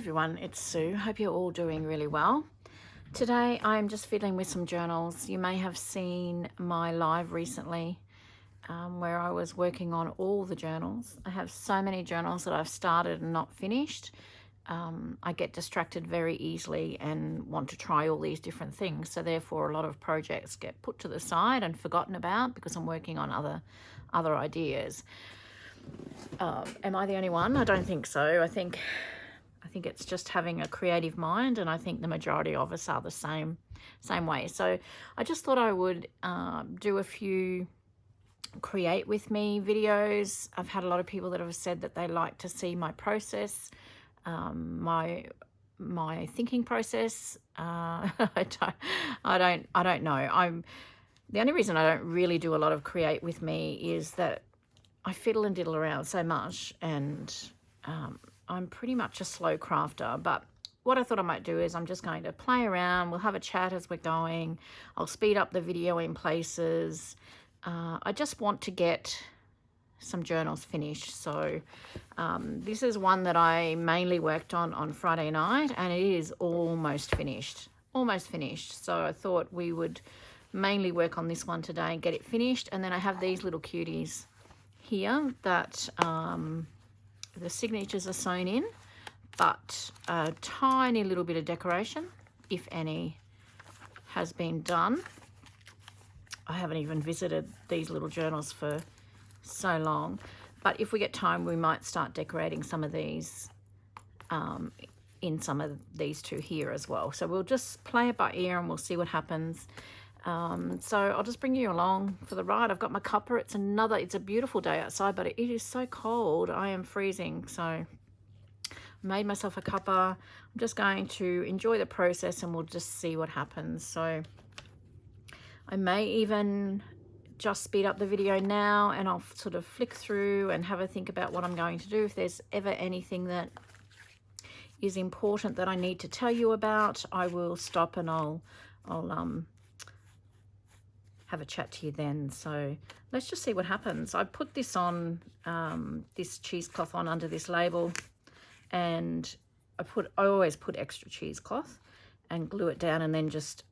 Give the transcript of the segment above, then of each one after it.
everyone, it's Sue. Hope you're all doing really well. Today I'm just fiddling with some journals. You may have seen my live recently where I was working on all the journals. I have so many journals that I've started and not finished. I get distracted very easily and want to try all these different things. So therefore a lot of projects get put to the side and forgotten about because I'm working on other ideas. Am I the only one? I don't think so. I think it's just having a creative mind, and I think the majority of us are the same way. So I just thought I would do a few create with me videos. I've had a lot of people that have said that they like to see my process, my thinking process. I don't know. The only reason I don't really do a lot of create with me is that I fiddle and diddle around so much, and I'm pretty much a slow crafter. But what I thought I might do is I'm just going to play around. We'll have a chat as we're going. I'll speed up the video in places. I just want to get some journals finished. So this is one that I mainly worked on Friday night, and it is almost finished. So I thought we would mainly work on this one today and get it finished. And then I have these little cuties here that the signatures are sewn in, but a tiny little bit of decoration, if any, has been done. I haven't even visited these little journals for so long, but if we get time we might start decorating some of these in some of these two here as well. So we'll just play it by ear and we'll see what happens. So I'll just bring you along for the ride. I've got my cuppa. It's a beautiful day outside, but it is so cold. I am freezing. So I made myself a cuppa. I'm just going to enjoy the process and we'll just see what happens. So I may even just speed up the video now and I'll sort of flick through and have a think about what I'm going to do. If there's ever anything that is important that I need to tell you about, I will stop and I'll have a chat to you then. So let's just see what happens. I put this on, this cheesecloth on under this label, and I always put extra cheesecloth and glue it down and then just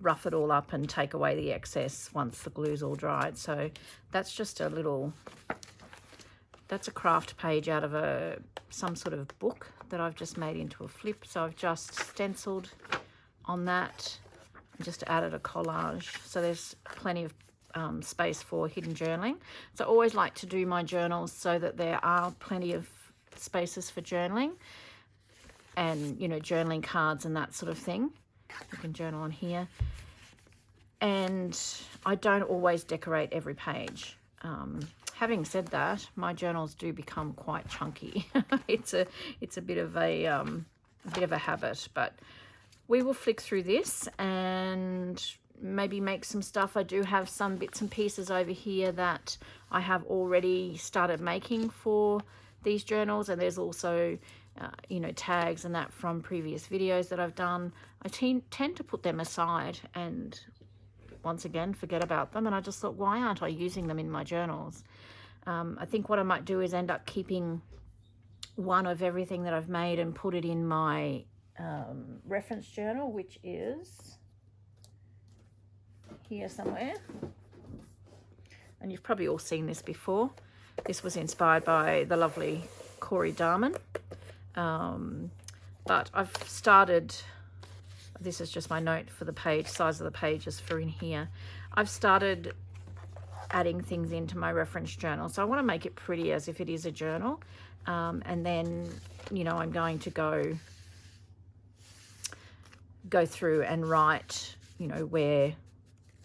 rough it all up and take away the excess once the glue's all dried. So that's just that's a craft page out of some sort of book that I've just made into a flip. So I've just stenciled on that, just added a collage, so there's plenty of space for hidden journaling. So I always like to do my journals so that there are plenty of spaces for journaling, and journaling cards and that sort of thing. You can journal on here, and I don't always decorate every page. Having said that, my journals do become quite chunky. it's a bit of a habit, but we will flick through this and maybe make some stuff. I do have some bits and pieces over here that I have already started making for these journals, and there's also tags and that from previous videos that I've done. I tend to put them aside and once again forget about them, and I just thought, why aren't I using them in my journals? I think what I might do is end up keeping one of everything that I've made and put it in my reference journal, which is here somewhere, and you've probably all seen this before. This was inspired by the lovely Corey Darman, but I've started, this is just my note for the page, size of the pages for in here. I've started adding things into my reference journal, so I want to make it pretty as if it is a journal, and then I'm going to go through and write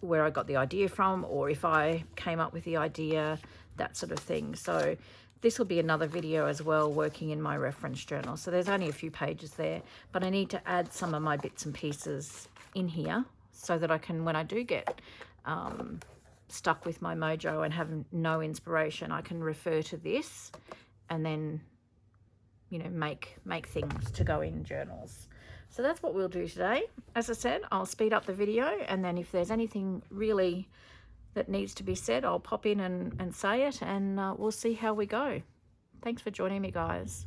where I got the idea from, or if I came up with the idea, that sort of thing. So this will be another video as well, working in my reference journal. So there's only a few pages there, but I need to add some of my bits and pieces in here so that I can, when I do get stuck with my mojo and have no inspiration, I can refer to this and then make things to go in journals. So that's what we'll do today. As I said, I'll speed up the video, and then if there's anything really that needs to be said, I'll pop in and say it, and we'll see how we go. Thanks for joining me, guys.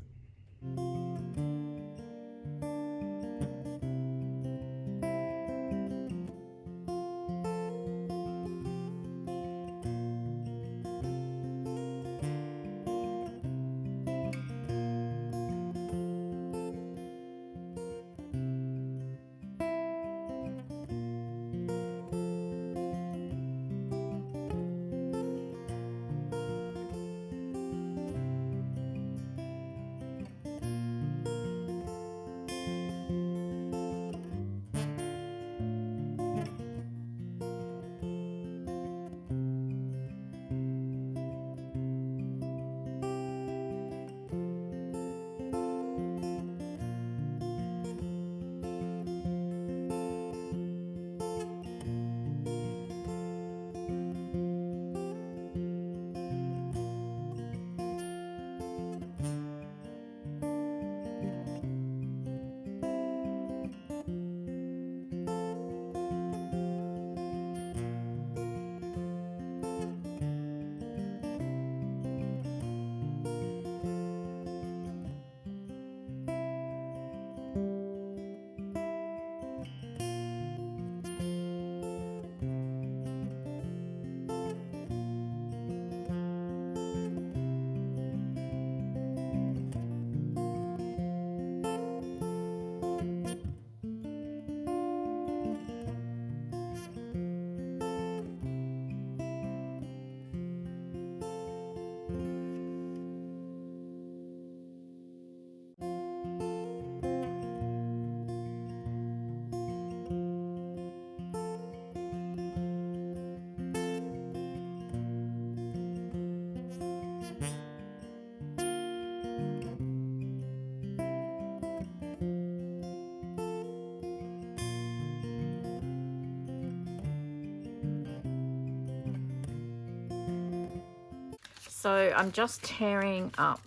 So I'm just tearing up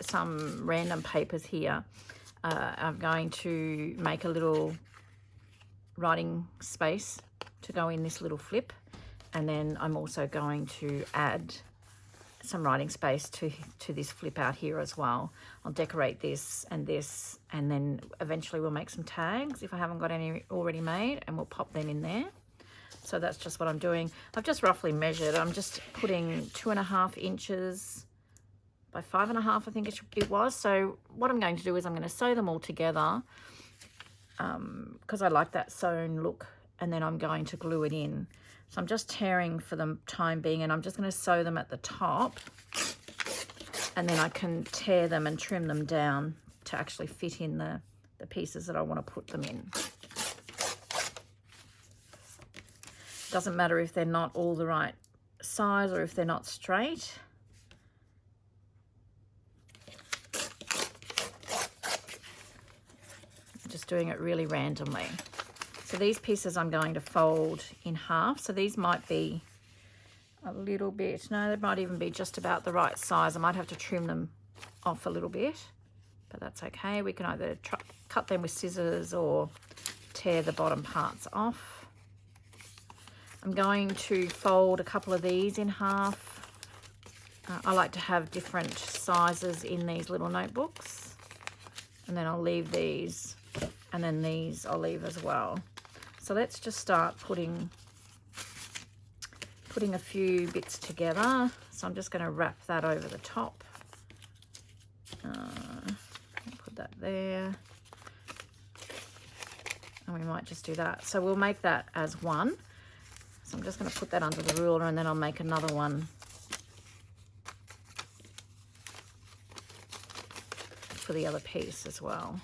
some random papers here. I'm going to make a little writing space to go in this little flip, and then I'm also going to add some writing space to this flip out here as well. I'll decorate this, and then eventually we'll make some tags if I haven't got any already made, and we'll pop them in there. So that's just what I'm doing. I've just roughly measured. I'm just putting 2.5 inches by 5.5, I think it was. So what I'm going to do is I'm going to sew them all together because I like that sewn look, and then I'm going to glue it in. So I'm just tearing for the time being, and I'm just going to sew them at the top, and then I can tear them and trim them down to actually fit in the pieces that I want to put them in. Doesn't matter if they're not all the right size or if they're not straight. I'm just doing it really randomly. So these pieces I'm going to fold in half. So these might be a little bit, no, they might even be just about the right size. I might have to trim them off a little bit, but that's okay. We can either cut them with scissors or tear the bottom parts off. I'm going to fold a couple of these in half. I like to have different sizes in these little notebooks, and then I'll leave these, and then these I'll leave as well. So let's just start putting a few bits together. So I'm just going to wrap that over the top. Put that there. And we might just do that. So we'll make that as one. So I'm just going to put that under the ruler, and then I'll make another one for the other piece as well.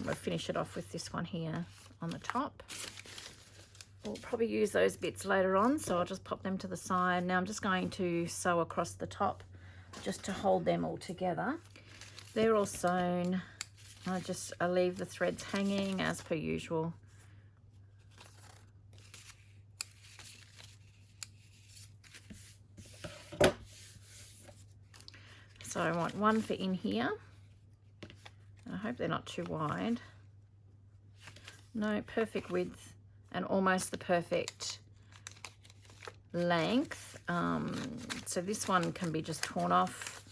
We'll finish it off with this one here on the top. We'll probably use those bits later on, so I'll just pop them to the side. Now I'm just going to sew across the top just to hold them all together. They're all sewn. I leave the threads hanging as per usual. So I want one for in here. I hope they're not too wide. No, perfect width and almost the perfect length. So this one can be just torn off.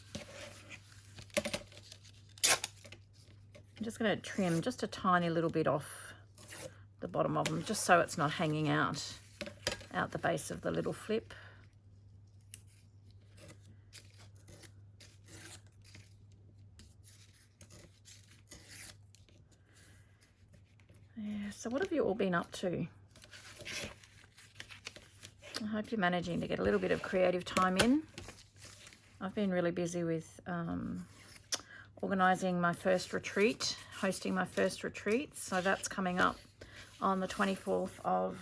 I'm just going to trim just a tiny little bit off the bottom of them, just so it's not hanging out the base of the little flip. So what have you all been up to? I hope you're managing to get a little bit of creative time in. I've been really busy with organising my first retreat, hosting my first retreat. So that's coming up on the 24th of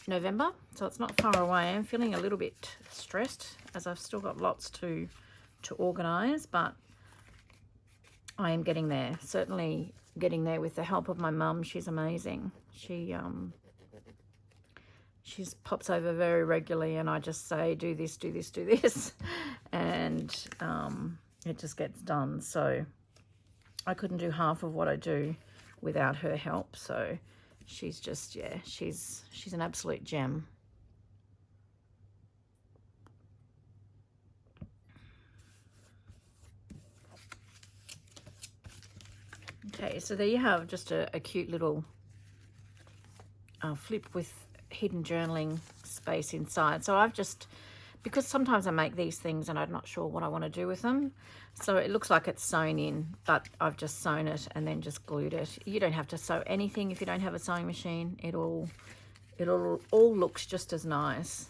November. So it's not far away. I'm feeling a little bit stressed as I've still got lots to organise, but I am getting there. Certainly getting there with the help of my mum. She's amazing. She pops over very regularly, and I just say, do this, do this, do this, and it just gets done. So I couldn't do half of what I do without her help. So she's just, yeah, she's an absolute gem. Okay, so there you have just a cute little flip with hidden journaling space inside. So I've just, because sometimes I make these things and I'm not sure what I want to do with them, so it looks like it's sewn in, but I've just sewn it and then just glued it. You don't have to sew anything if you don't have a sewing machine. It all looks just as nice.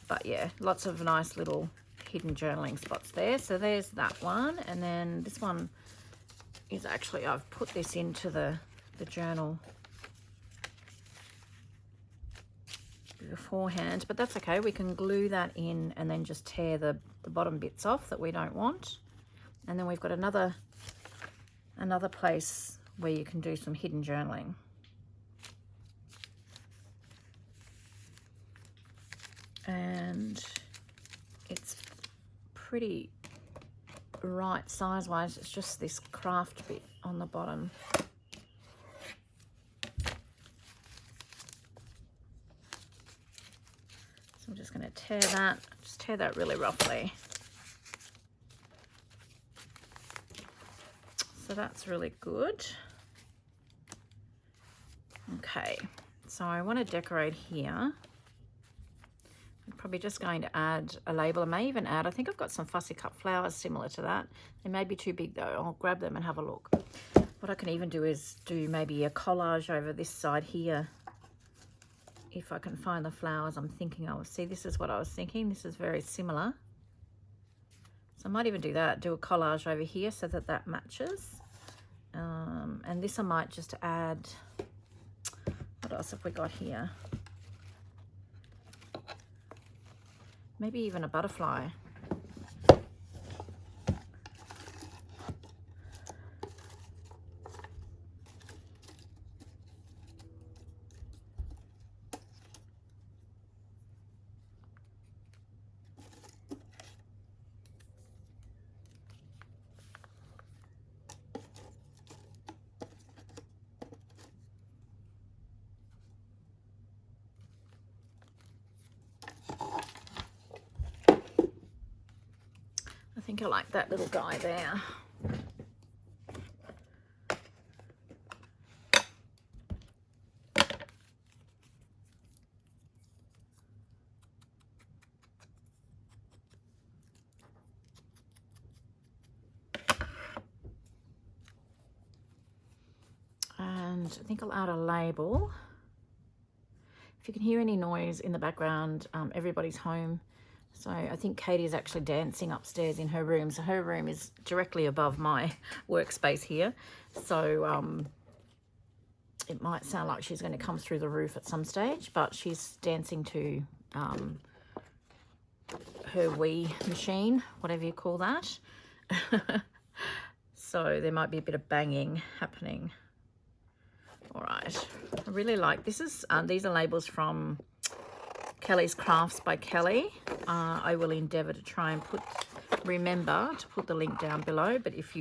But yeah, lots of nice little hidden journaling spots there. So there's that one, and then this one is actually, I've put this into the journal beforehand, but that's okay. We can glue that in and then just tear the bottom bits off that we don't want. And then we've got another another place where you can do some hidden journaling. And it's pretty right size-wise. It's just this craft bit on the bottom. So I'm just going to tear that really roughly. So that's really good. Okay, so I want to decorate here. I'm probably just going to add a label. I may even add, I think I've got some fussy cut flowers similar to that. They may be too big though. I'll grab them and have a look. What I can even do is do maybe a collage over this side here. If I can find the flowers I'm thinking of. See, this is what I was thinking. This is very similar. So I might even do that, do a collage over here so that that matches. And this I might just add, what else have we got here? Maybe even a butterfly. I think I like that little guy there. And I think I'll add a label. If you can hear any noise in the background, everybody's home. So I think Katie is actually dancing upstairs in her room. So her room is directly above my workspace here. So it might sound like she's going to come through the roof at some stage, but she's dancing to her Wii machine, whatever you call that. So there might be a bit of banging happening. All right, I really like, this is, these are labels from Kelly's Crafts by Kelly. I will endeavour to try and remember to put the link down below, but if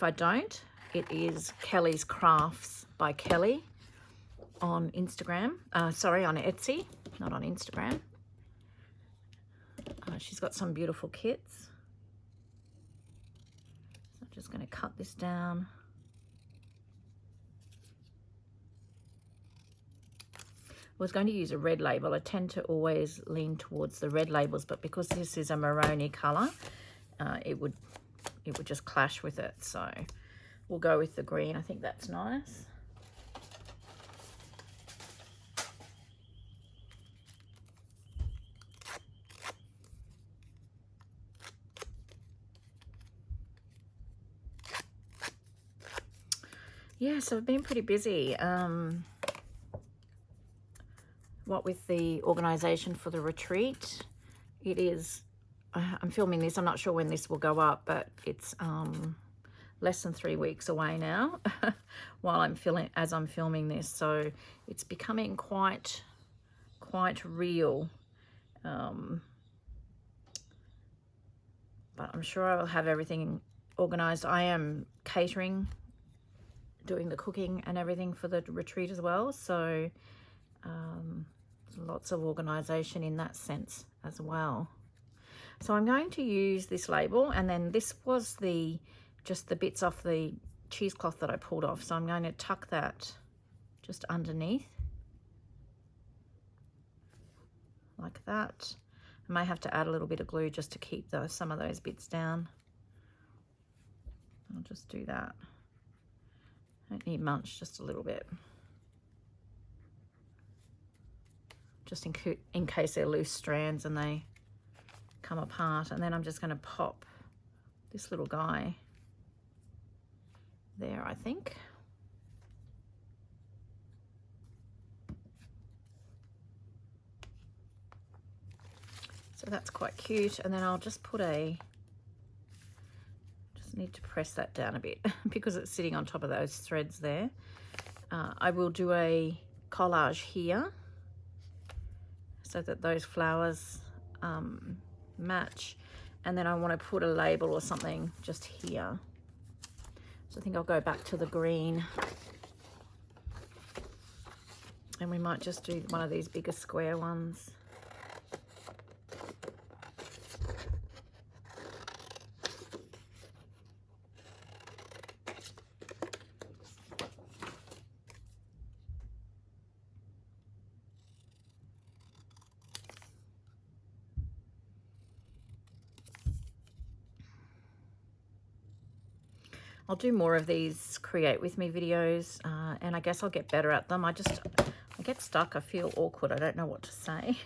I don't, it is Kelly's Crafts by Kelly on Instagram, sorry, on Etsy, not on Instagram. She's got some beautiful kits. So I'm just going to cut this down. I was going to use a red label. I tend to always lean towards the red labels, but because this is a maroony colour, it would just clash with it. So we'll go with the green. I think that's nice. Yeah, so I've been pretty busy. What with the organisation for the retreat, it is, I'm filming this, I'm not sure when this will go up, but it's less than 3 weeks away now while as I'm filming this, so it's becoming quite real. But I'm sure I will have everything organised. I am catering, doing the cooking and everything for the retreat as well, so lots of organisation in that sense as well. So I'm going to use this label, and then this was just the bits off the cheesecloth that I pulled off, so I'm going to tuck that just underneath like that. I may have to add a little bit of glue just to keep some of those bits down. I'll just do that. I don't need much, just a little bit. Just in case they're loose strands and they come apart. And then I'm just going to pop this little guy there, I think. So that's quite cute. And then I'll just put just Just need to press that down a bit because it's sitting on top of those threads there. I will do a collage here so that those flowers match, and then I want to put a label or something just here. So I think I'll go back to the green, and we might just do one of these bigger square ones. I'll do more of these Create With Me videos, and I guess I'll get better at them. I get stuck. I feel awkward. I don't know what to say.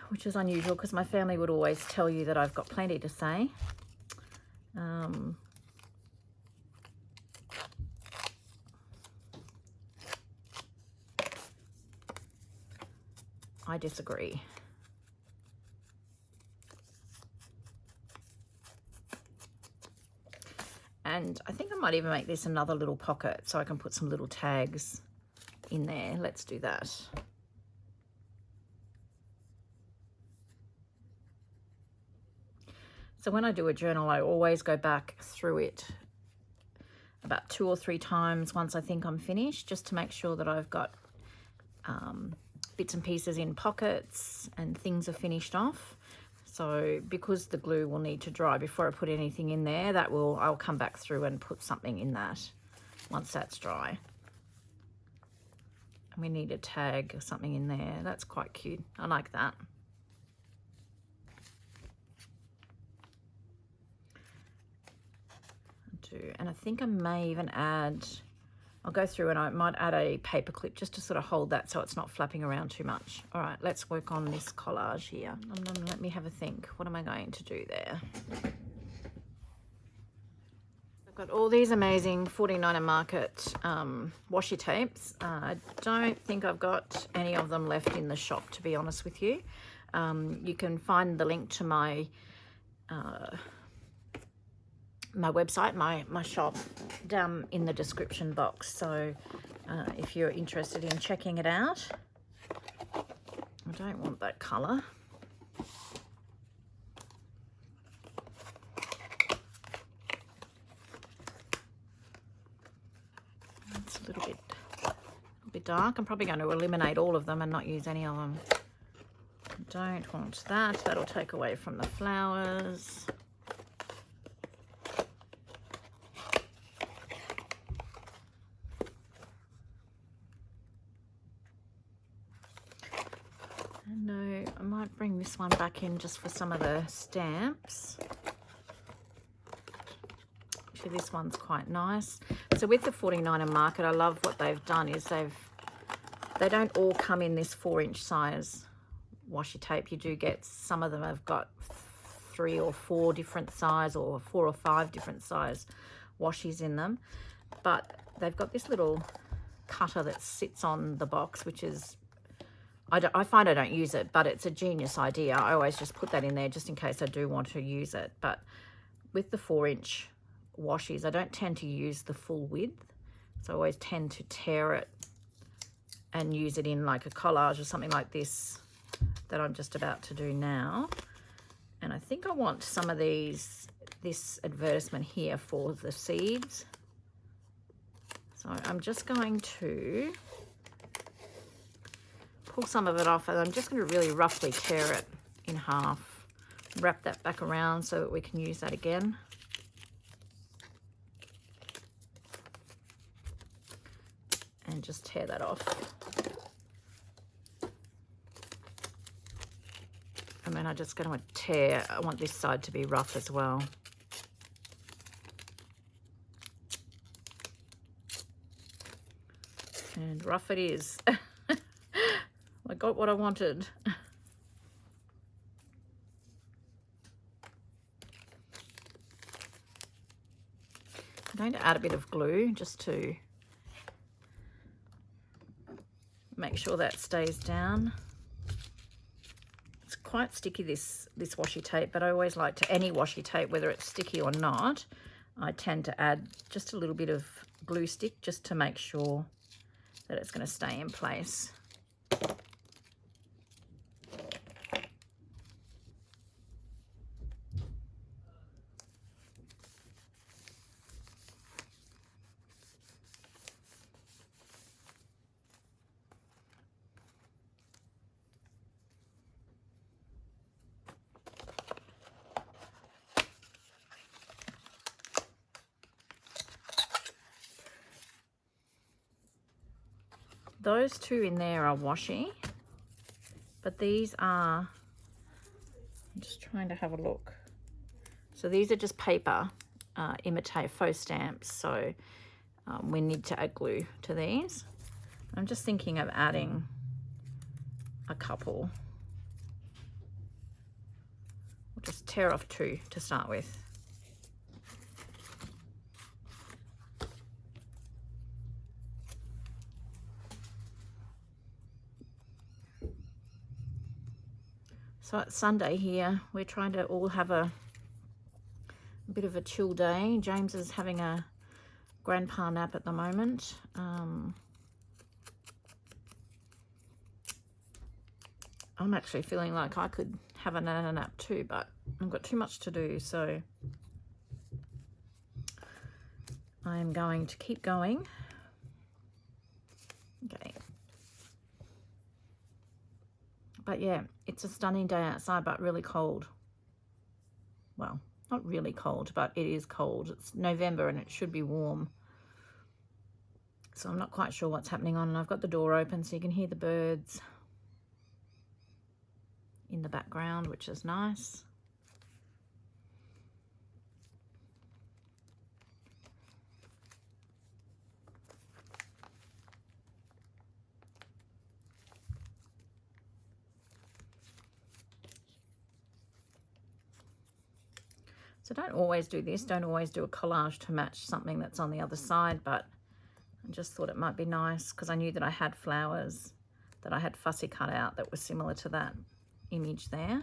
Which is unusual because my family would always tell you that I've got plenty to say. I disagree. And I think I might even make this another little pocket so I can put some little tags in there. Let's do that. So when I do a journal, I always go back through it about 2 or 3 times once I think I'm finished, just to make sure that I've got bits and pieces in pockets and things are finished off. So because the glue will need to dry before I put anything in there, I'll come back through and put something in that once that's dry. And we need a tag or something in there. That's quite cute. I like that. And I think I may even add, I'll go through and I might add a paper clip just to sort of hold that so it's not flapping around too much. All right, let's work on this collage here. Let me have a think. What am I going to do there? I've got all these amazing 49er Market washi tapes. I don't think I've got any of them left in the shop, to be honest with you. You can find the link to my website, my shop, down in the description box. So if you're interested in checking it out. I don't want that colour. It's a little bit dark. I'm probably going to eliminate all of them and not use any of them. Don't want that. That'll take away from the flowers. No, I might bring this one back in just for some of the stamps. Actually, this one's quite nice. So with the 49er Market, I love what they've done is they don't all come in this 4-inch size washi tape. You do get, some of them have got 3 or 4 different size, or 4 or 5 different size washies in them. But they've got this little cutter that sits on the box, which is, I find I don't use it, but it's a genius idea. I always just put that in there just in case I do want to use it. But with the 4-inch washies, I don't tend to use the full width. So I always tend to tear it and use it in like a collage or something like this that I'm just about to do now. And I think I want some of this advertisement here for the seeds. So I'm just going to pull some of it off, and I'm just going to really roughly tear it in half. Wrap that back around so that we can use that again. And just tear that off. And then I'm just going to tear, I want this side to be rough as well. And rough it is. I got what I wanted. I'm going to add a bit of glue just to make sure that stays down. It's quite sticky, this washi tape, but I always like to, any washi tape, whether it's sticky or not, I tend to add just a little bit of glue stick just to make sure that it's going to stay in place. Those two in there are washi, but these are, I'm just trying to have a look. So these are just paper, imitate faux stamps. So we need to add glue to these. I'm just thinking of adding a couple. We'll just tear off two to start with. So it's Sunday here. We're trying to all have a bit of a chill day. James is having a grandpa nap at the moment. I'm actually feeling like I could have a nana nap too, but I've got too much to do, so I'm going to keep going. Okay. But yeah, it's a stunning day outside, but really cold. Well, not really cold, but it is cold. It's November and it should be warm. So I'm not quite sure what's happening on. And I've got the door open so you can hear the birds in the background, which is nice. So don't always do this. Don't always do a collage to match something that's on the other side, but I just thought it might be nice because I knew that I had flowers that I had fussy cut out that were similar to that image there.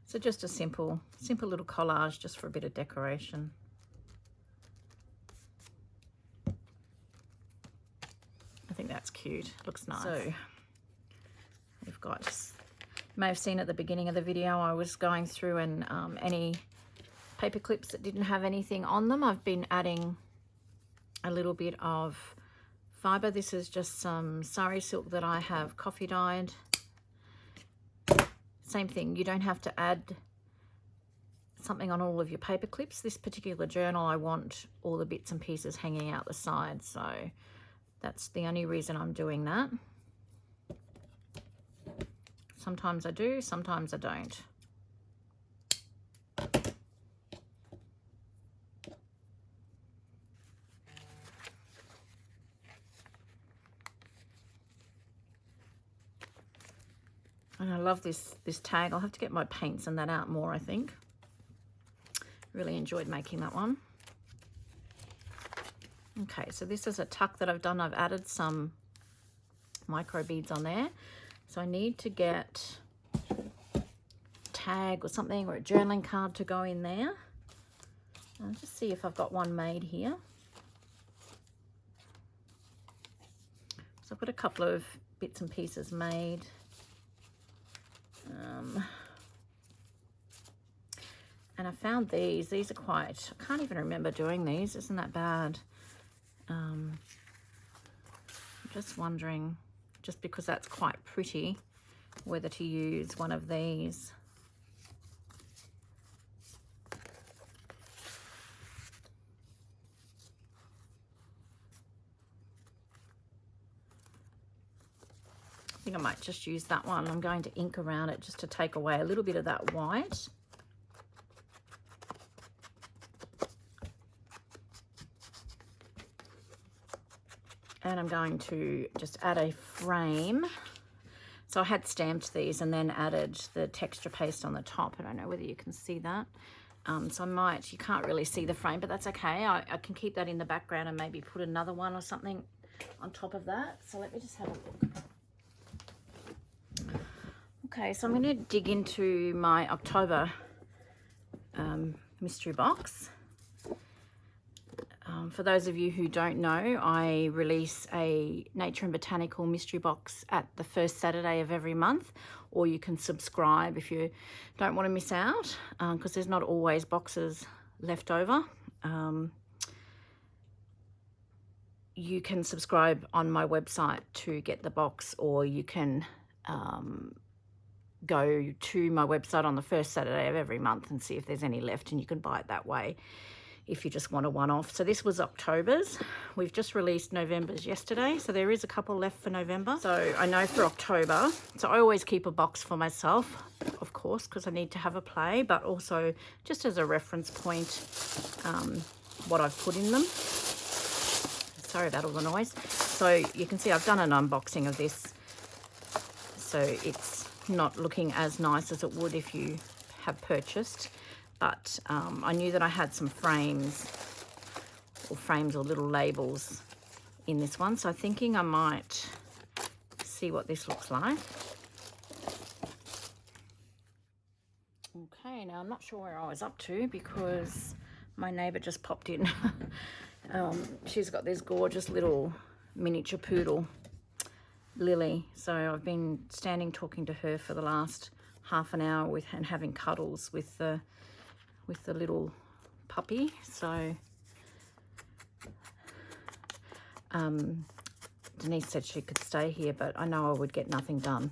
So just a simple little collage just for a bit of decoration. I think that's cute. Looks nice. So we've got, you may have seen at the beginning of the video, I was going through and any paper clips that didn't have anything on them, I've been adding a little bit of fiber. This is just some sari silk that I have coffee dyed. Same thing, you don't have to add something on all of your paper clips. This particular journal, I want all the bits and pieces hanging out the side, so that's the only reason I'm doing that. Sometimes I do, sometimes I don't. And I love this tag. I'll have to get my paints and that out more, I think. Really enjoyed making that one. Okay, so this is a tuck that I've done. I've added some micro beads on there. So I need to get a tag or something, or a journaling card to go in there. I'll just see if I've got one made here. So I've got a couple of bits and pieces made. And I found these are quite, I can't even remember doing these, isn't that bad? I'm just wondering, just because that's quite pretty, whether to use one of these. I think I might just use that one. I'm going to ink around it just to take away a little bit of that white. And I'm going to just add a frame. So I had stamped these and then added the texture paste on the top. I don't know whether you can see that. So you can't really see the frame, but that's okay. I can keep that in the background and maybe put another one or something on top of that. So let me just have a look. Okay, so I'm going to dig into my October mystery box. For those of you who don't know, I release a Nature and Botanical mystery box at the first Saturday of every month, or you can subscribe if you don't want to miss out, because there's not always boxes left over. You can subscribe on my website to get the box, or you can go to my website on the first Saturday of every month and see if there's any left, and you can buy it that way if you just want a one-off. So this was October's. We've just released November's yesterday, so there is a couple left for November. So I know for October, so I always keep a box for myself, of course, because I need to have a play, but also just as a reference point, what I've put in them. Sorry about all the noise. So you can see I've done an unboxing of this, so it's not looking as nice as it would if you have purchased. But I knew that I had some frames or little labels in this one. So I'm thinking I might see what this looks like. Okay, now I'm not sure where I was up to because my neighbour just popped in. She's got this gorgeous little miniature poodle, Lily. So I've been standing talking to her for the last half an hour and having cuddles with the little puppy. So Denise said she could stay here, but I know I would get nothing done.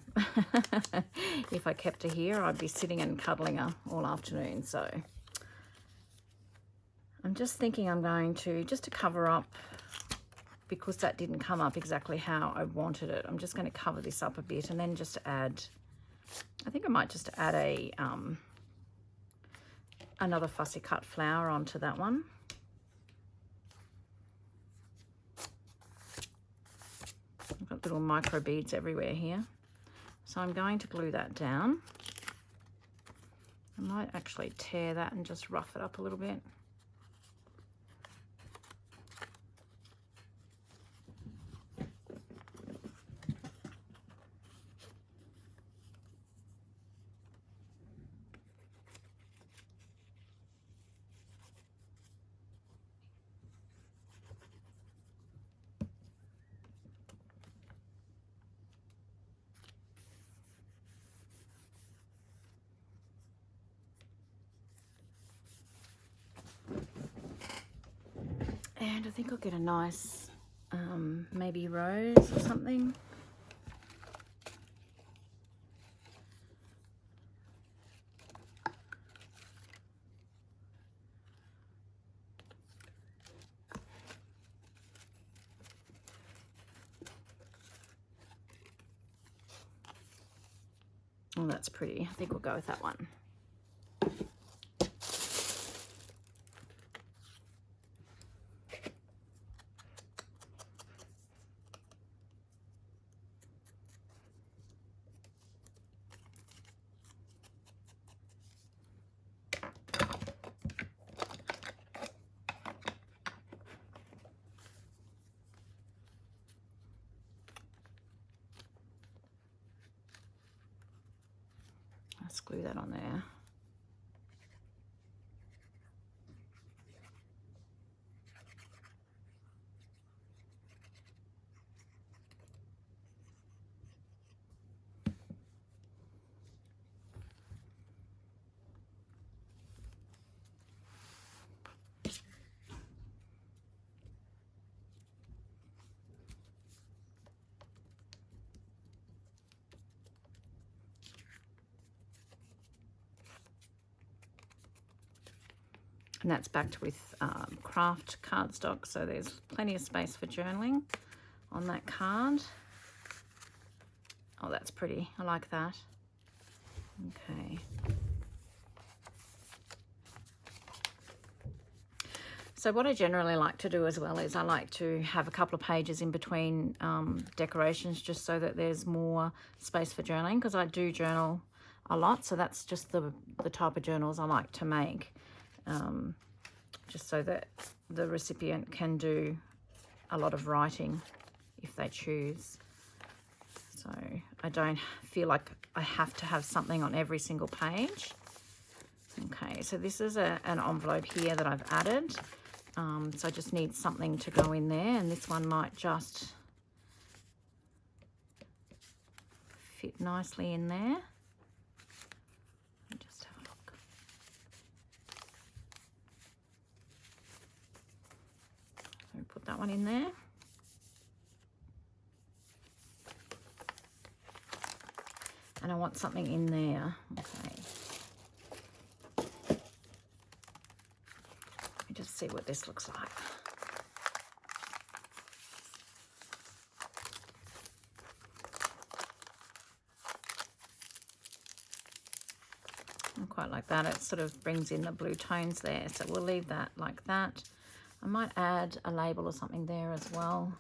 If I kept her here, I'd be sitting and cuddling her all afternoon. So I'm just thinking I'm going to, just to cover up, because that didn't come up exactly how I wanted it, I'm just going to cover this up a bit and then just add, I think I might just add a another fussy cut flower onto that one. I've got little micro beads everywhere here. So I'm going to glue that down. I might actually tear that and just rough it up a little bit. And I think I'll get a nice, maybe rose or something. Oh, that's pretty. I think we'll go with that one. Let's glue that on there. And that's backed with craft cardstock, so there's plenty of space for journaling on that card. Oh, that's pretty. I like that. Okay. So what I generally like to do as well is I like to have a couple of pages in between decorations, just so that there's more space for journaling, because I do journal a lot. So that's just the type of journals I like to make, just so that the recipient can do a lot of writing if they choose. So I don't feel like I have to have something on every single page. Okay, so this is an envelope here that I've added. So I just need something to go in there, and this one might just fit nicely in there. Just have a look. So put that one in there. And I want something in there. Okay. Let me just see what this looks like. I quite like that. It sort of brings in the blue tones there. So we'll leave that like that. I might add a label or something there as well.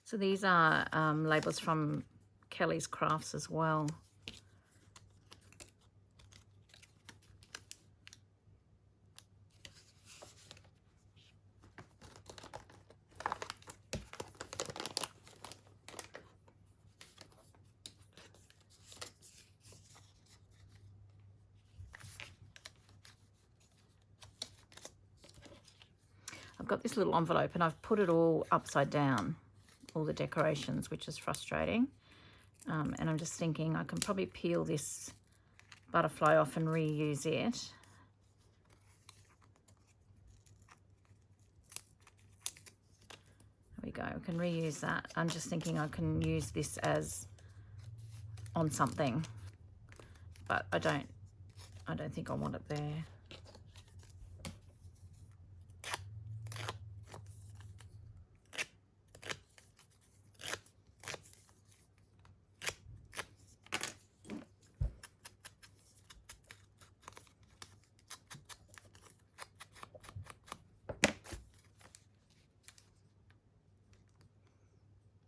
So these are labels from Kelly's Crafts as well. I've got this little envelope and I've put it all upside down, all the decorations, which is frustrating. And I'm just thinking I can probably peel this butterfly off and reuse it. There we go, I can reuse that. I'm just thinking I can use this as on something, but I don't think I want it there.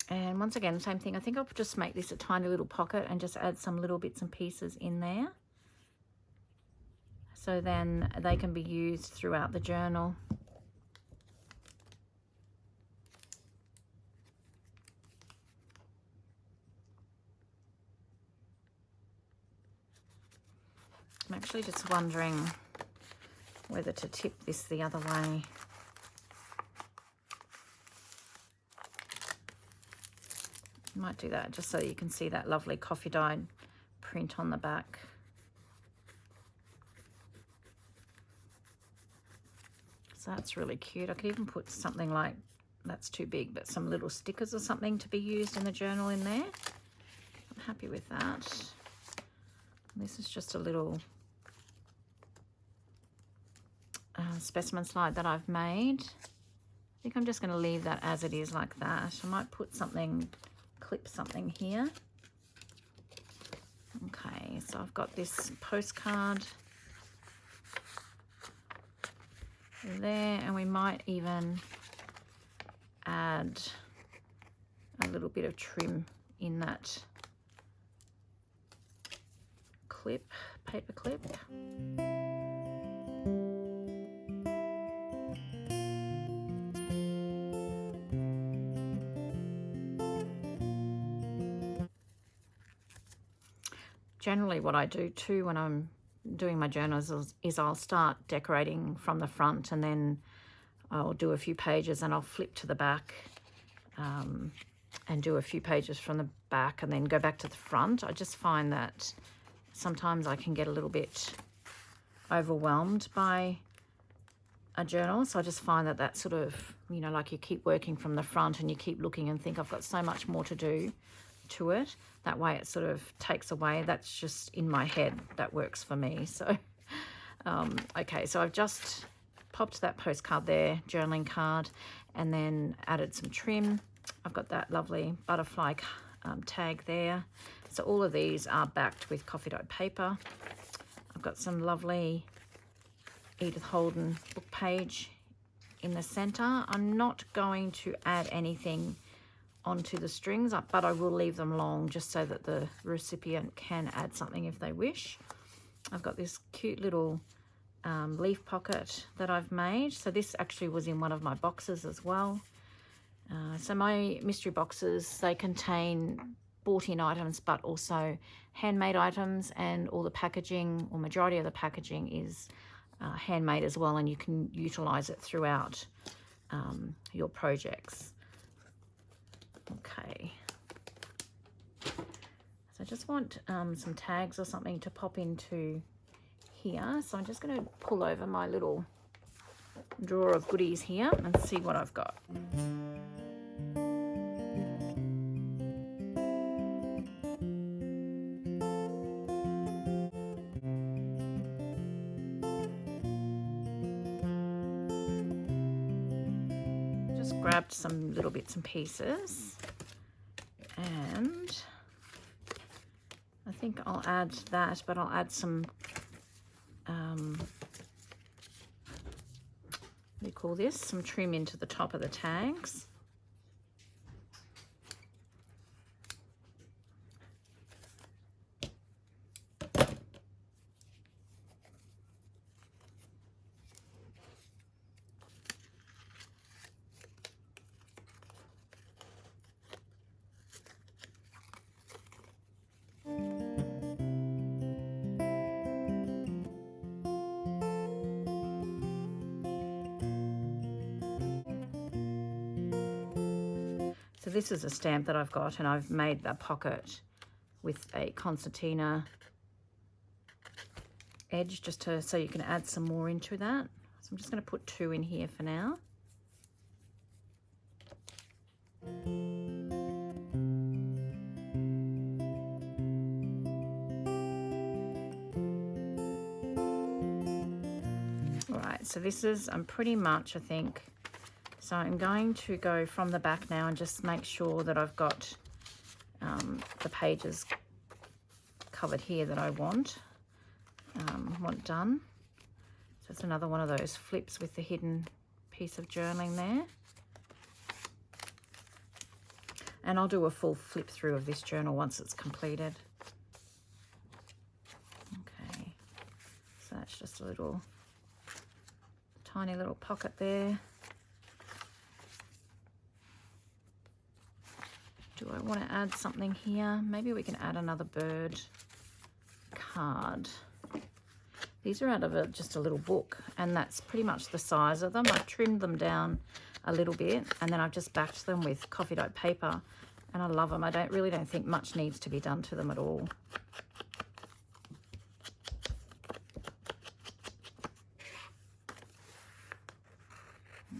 And once again, same thing. I think I'll just make this a tiny little pocket and just add some little bits and pieces in there. So then they can be used throughout the journal. I'm actually just wondering whether to tip this the other way. Might do that just so you can see that lovely coffee dyed print on the back. So that's really cute. I could even put something like, that's too big, but some little stickers or something to be used in the journal in there. I'm happy with that. This is just a little specimen slide that I've made. I think I'm just going to leave that as it is like that. I might put something, clip something here. Okay, so I've got this postcard there, and we might even add a little bit of trim in that clip, paper clip. Generally what I do too when I'm doing my journals is I'll start decorating from the front, and then I'll do a few pages and I'll flip to the back and do a few pages from the back and then go back to the front. I just find that sometimes I can get a little bit overwhelmed by a journal, so I just find that that sort of, you know, like you keep working from the front and you keep looking and think I've got so much more to do to it. That way it sort of takes away. That's just in my head. That works for me. So okay, so I've just popped that postcard there, journaling card, and then added some trim. I've got that lovely butterfly tag there. So all of these are backed with coffee dot paper. I've got some lovely Edith Holden book page in the center. I'm not going to add anything onto the strings, but I will leave them long just so that the recipient can add something if they wish. I've got this cute little leaf pocket that I've made. So this actually was in one of my boxes as well. So my mystery boxes, they contain bought-in items but also handmade items, and all the packaging, or majority of the packaging, is handmade as well, and you can utilize it throughout your projects. Okay, so I just want some tags or something to pop into here. So I'm just going to pull over my little drawer of goodies here and see what I've got. Just grabbed some little bits and pieces, and I think I'll add that, but I'll add some what do you call this? Some trim into the top of the tags. So this is a stamp that I've got, and I've made that pocket with a concertina edge just to, so you can add some more into that. So I'm just going to put 2 in here for now. All right, so this is, I'm pretty much, I think, so I'm going to go from the back now and just make sure that I've got the pages covered here that I want done. So it's another one of those flips with the hidden piece of journaling there. And I'll do a full flip through of this journal once it's completed. Okay, so that's just a little tiny little pocket there. Do I want to add something here? Maybe we can add another bird card. These are out of just a little book, and that's pretty much the size of them. I've trimmed them down a little bit, and then I've just backed them with coffee dot paper, and I love them. I really don't think much needs to be done to them at all.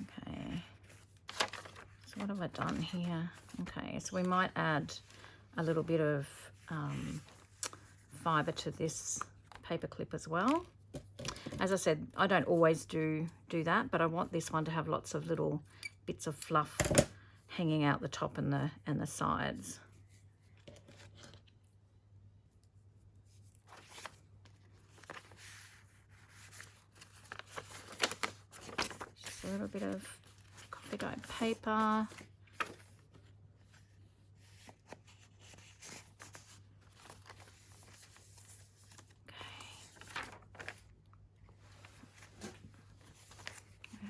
Okay, so what have I done here? Okay, so we might add a little bit of fibre to this paper clip as well. As I said, I don't always do that, but I want this one to have lots of little bits of fluff hanging out the top and the sides. Just a little bit of coffee dye paper.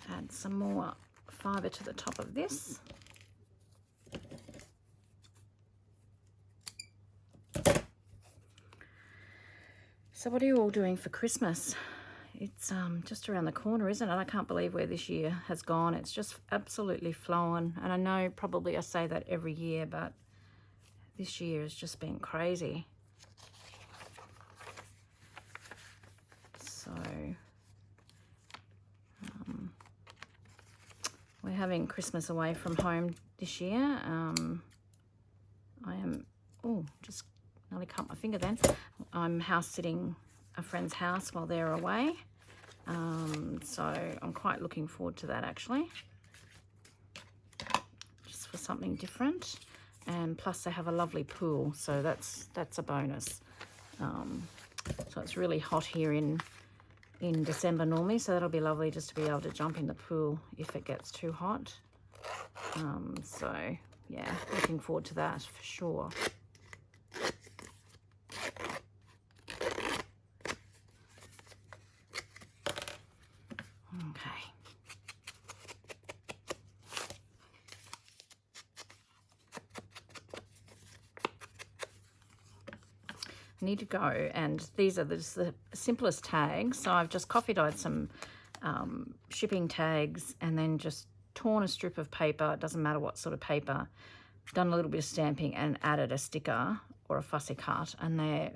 Add some more fibre to the top of this. So what are you all doing for Christmas? It's just around the corner, isn't it? I can't believe where this year has gone. It's just absolutely flown. And I know probably I say that every year, but this year has just been crazy. So we're having Christmas away from home this year. I am, just nearly cut my finger then. I'm house sitting a friend's house while they're away. So I'm quite looking forward to that, actually, just for something different. And plus they have a lovely pool, so that's a bonus. So it's really hot here in December normally, so that'll be lovely just to be able to jump in the pool if it gets too hot. So yeah, looking forward to that for sure. Okay. I need to go, and these are just the simplest tags. So I've just coffee dyed some shipping tags and then just torn a strip of paper, it doesn't matter what sort of paper, done a little bit of stamping and added a sticker or a fussy cut, and they're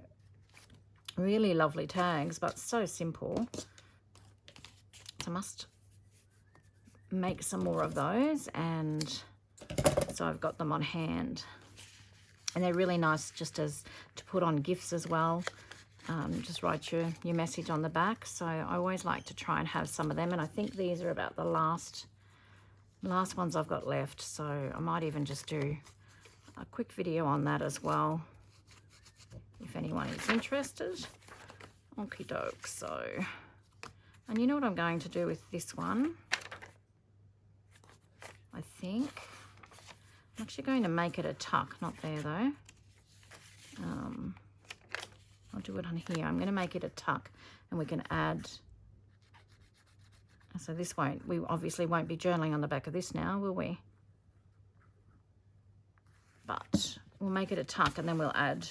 really lovely tags, but so simple. So I must make some more of those, and so I've got them on hand. And they're really nice just as to put on gifts as well. Just write your message on the back. So I always like to try and have some of them, and I think these are about the last ones I've got left. So I might even just do a quick video on that as well, if anyone is interested. Okie doke. So, and you know what I'm going to do with this one? I think I'm actually going to make it a tuck, not there though. I'll do it on here. I'm going to make it a tuck, and we can add. So this we obviously won't be journaling on the back of this now, will we? But we'll make it a tuck, and then we'll add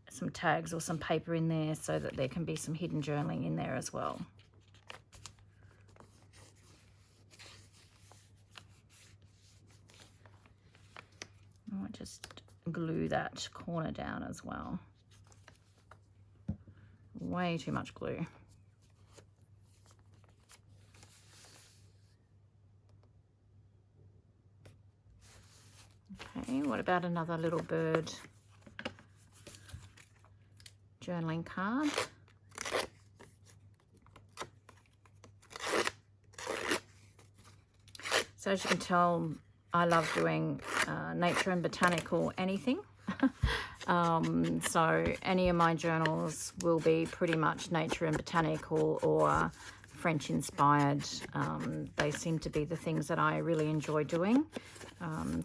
some tags or some paper in there so that there can be some hidden journaling in there as well. I might just glue that corner down as well. Way too much glue. Okay, what about another little bird journaling card? So as you can tell, I love doing nature and botanical anything. So any of my journals will be pretty much nature and botanical or French inspired. They seem to be the things that I really enjoy doing.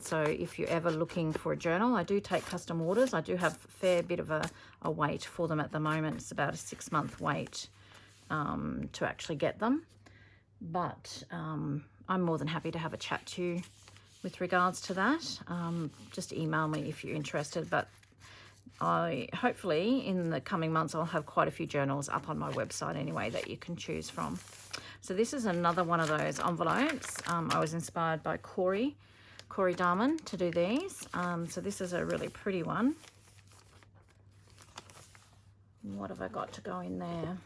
So if you're ever looking for a journal, I do take custom orders. I do have a fair bit of a wait for them at the moment. It's about a 6-month wait to actually get them. But I'm more than happy to have a chat to you with regards to that. Just email me if you're interested. But hopefully in the coming months I'll have quite a few journals up on my website anyway that you can choose from. So this is another one of those envelopes. I was inspired by Corey Darman to do these. So this is a really pretty one. What have I got to go in there?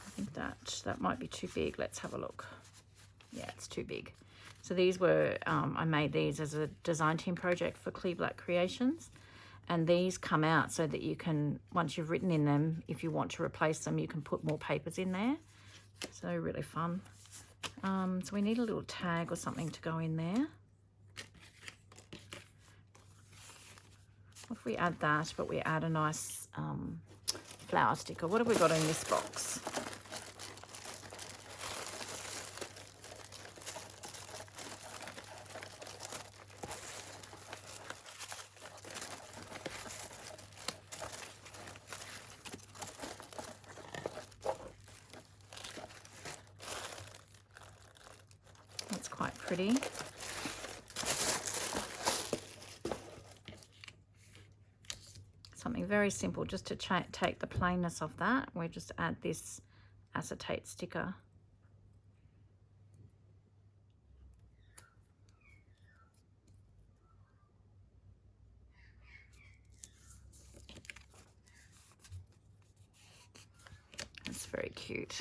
I think that might be too big. Let's have a look. Yeah, it's too big. So these were, I made these as a design team project for Clee Black Creations. And these come out so that you can, once you've written in them, if you want to replace them, you can put more papers in there. So really fun. So we need a little tag or something to go in there. What if we add that, but we add a nice flower sticker? What have we got in this box? Quite pretty. Something very simple just to take the plainness of that. We just add this acetate sticker. That's very cute.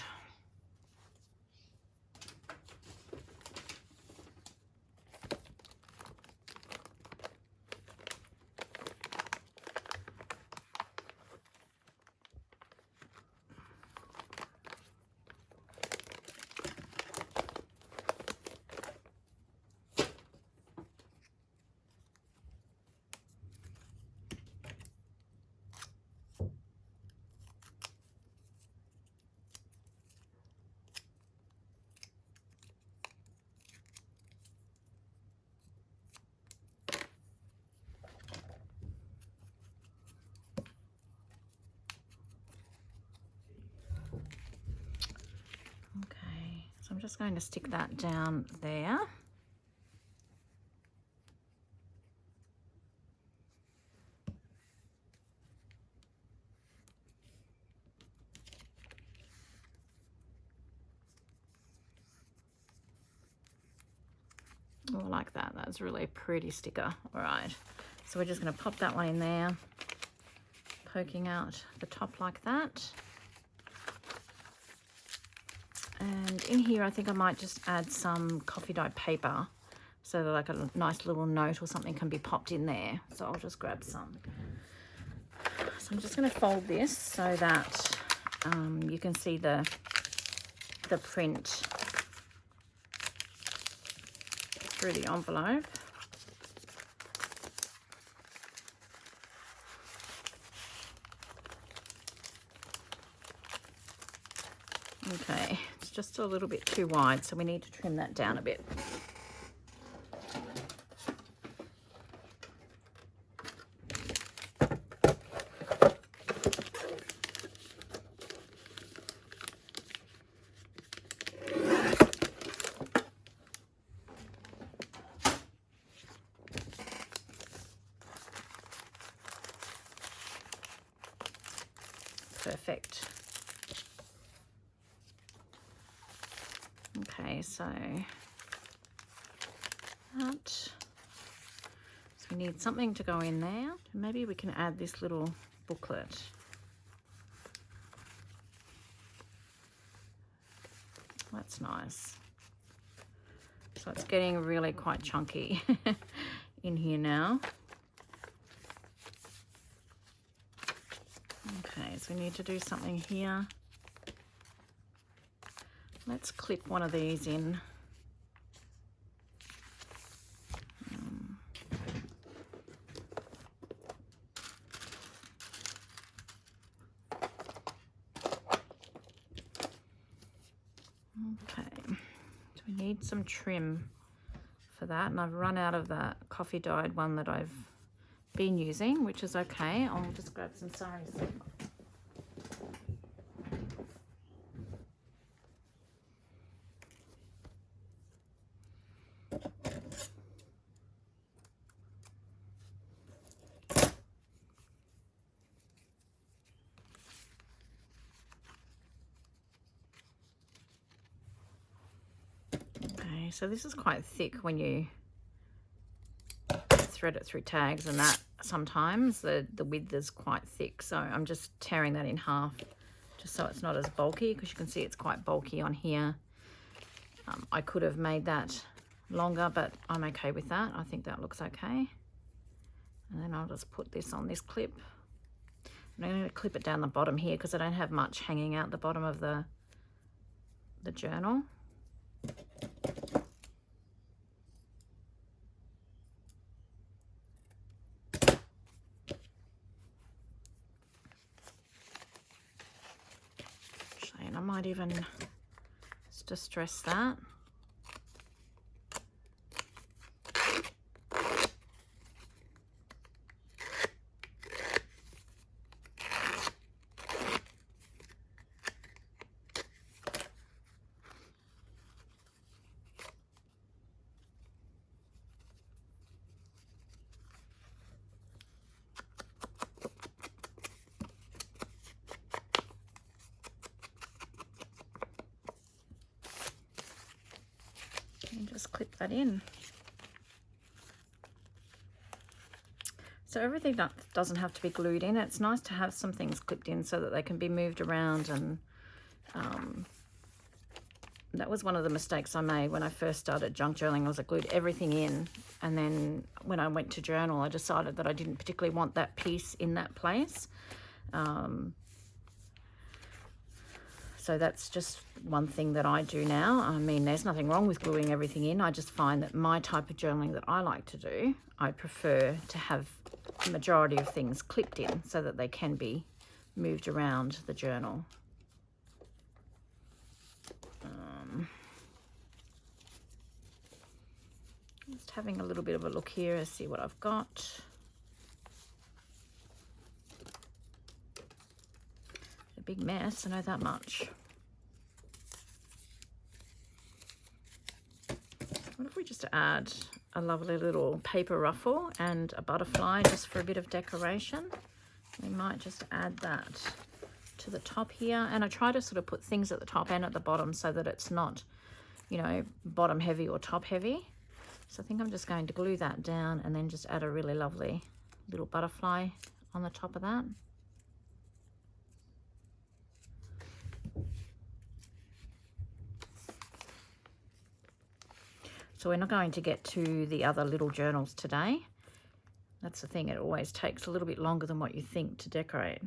just going to stick that down there. Oh, like that. That's really a pretty sticker. All right, so we're just going to pop that one in there, poking out the top like that. And in here, I think I might just add some coffee dye paper so that like a nice little note or something can be popped in there. So I'll just grab some. So I'm just going to fold this so that you can see the print through the envelope. Okay, it's just a little bit too wide, so we need to trim that down a bit. Perfect. Okay, so we need something to go in there. Maybe we can add this little booklet. That's nice. So it's getting really quite chunky in here now. Okay, so we need to do something here. Let's clip one of these in. Okay, so we need some trim for that, and I've run out of that coffee dyed one that I've been using, which is okay. I'll just grab some sari silk. So this is quite thick when you thread it through tags, and that sometimes the width is quite thick. So I'm just tearing that in half just so it's not as bulky, because you can see it's quite bulky on here. I could have made that longer, but I'm okay with that. I think that looks okay. And then I'll just put this on this clip. I'm going to clip it down the bottom here because I don't have much hanging out the bottom of the journal. And I might even just distress that. And just clip that in. So everything that doesn't have to be glued in. It's nice to have some things clipped in so that they can be moved around, and that was one of the mistakes I made when I first started junk journaling. Was I glued everything in, and then when I went to journal I decided that I didn't particularly want that piece in that place. So that's just one thing that I do now. I mean, there's nothing wrong with gluing everything in. I just find that my type of journaling that I like to do, I prefer to have the majority of things clipped in so that they can be moved around the journal. Just having a little bit of a look here to see what I've got. A big mess, I know that much. probably just add a lovely little paper ruffle and a butterfly just for a bit of decoration. We might just add that to the top here, and I try to sort of put things at the top and at the bottom so that it's not, you know, bottom heavy or top heavy. So I think I'm just going to glue that down and then just add a really lovely little butterfly on the top of that. So we're not going to get to the other little journals today. That's the thing, it always takes a little bit longer than what you think to decorate.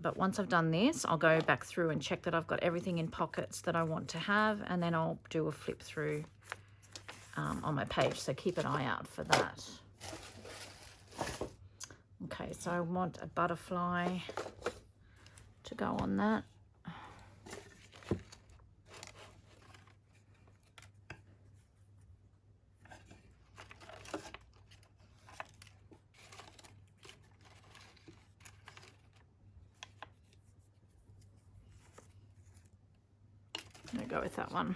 But once I've done this, I'll go back through and check that I've got everything in pockets that I want to have, and then I'll do a flip through on my page, so keep an eye out for that. Okay, so I want a butterfly to go on that. I'm going to go with that one.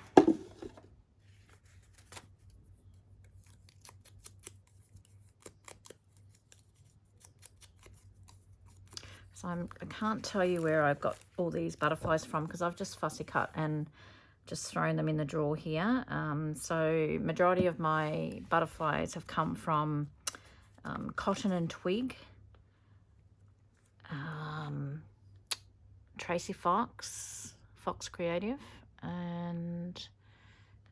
So I can't tell you where I've got all these butterflies from because I've just fussy cut and just thrown them in the drawer here. So majority of my butterflies have come from Cotton and Twig, Tracy Fox Creative, and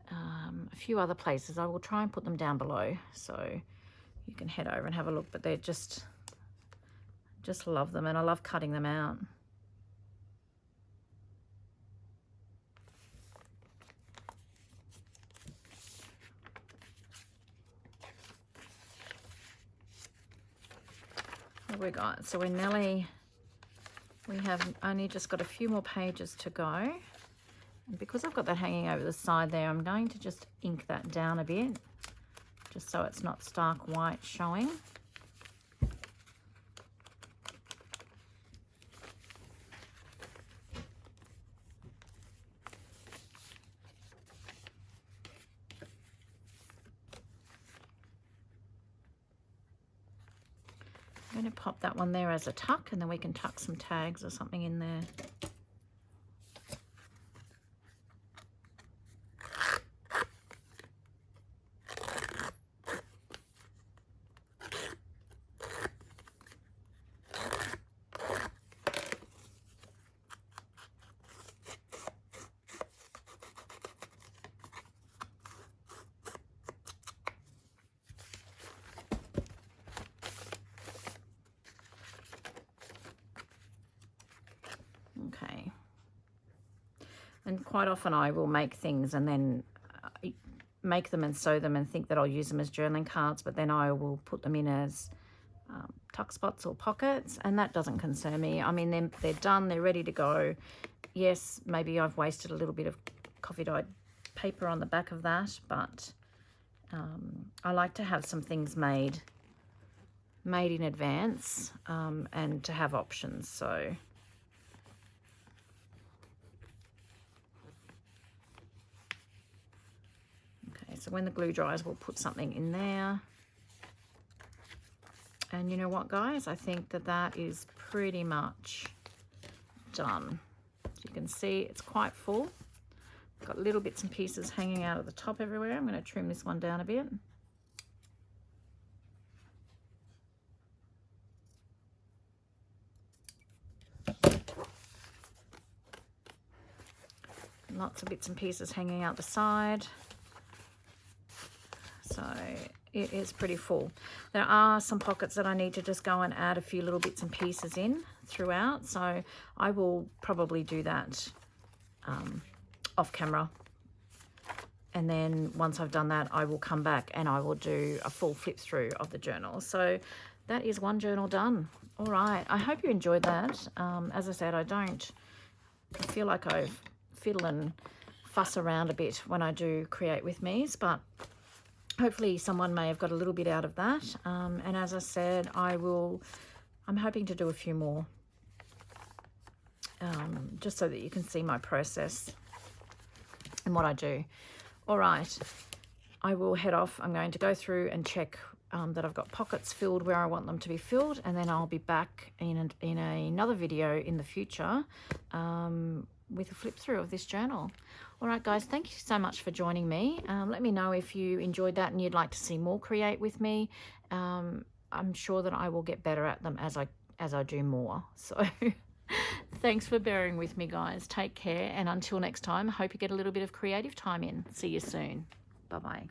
a few other places. I will try and put them down below so you can head over and have a look, but they're just love them, and I love cutting them out. What we got? So we have only just got a few more pages to go. And because I've got that hanging over the side there, I'm going to just ink that down a bit, just so it's not stark white showing. I'm going to pop that one there as a tuck, and then we can tuck some tags or something in there. Okay, and quite often I will make things and then make them and sew them and think that I'll use them as journaling cards, but then I will put them in as tuck spots or pockets, and that doesn't concern me. I mean, they're done, they're ready to go. Yes, maybe I've wasted a little bit of coffee dyed paper on the back of that, but I like to have some things made in advance and to have options. So so when the glue dries, we'll put something in there. And you know what, guys? I think that is pretty much done. As you can see, it's quite full. Got little bits and pieces hanging out at the top everywhere. I'm going to trim this one down a bit. Lots of bits and pieces hanging out the side. So it is pretty full. There are some pockets that I need to just go and add a few little bits and pieces in throughout. So I will probably do that off camera. And then once I've done that, I will come back and I will do a full flip through of the journal. So that is one journal done. All right, I hope you enjoyed that. As I said, I feel like I fiddle and fuss around a bit when I do create with me's, but hopefully someone may have got a little bit out of that. And as I said, I'm hoping to do a few more, just so that you can see my process and what I do. All right, I will head off. I'm going to go through and check that I've got pockets filled where I want them to be filled, and then I'll be back in another video in the future with a flip through of this journal. All right, guys, thank you so much for joining me. Let me know if you enjoyed that and you'd like to see more create with me. I'm sure that I will get better at them as I do more. So thanks for bearing with me, guys. Take care, and until next time, I hope you get a little bit of creative time in. See you soon. Bye-bye.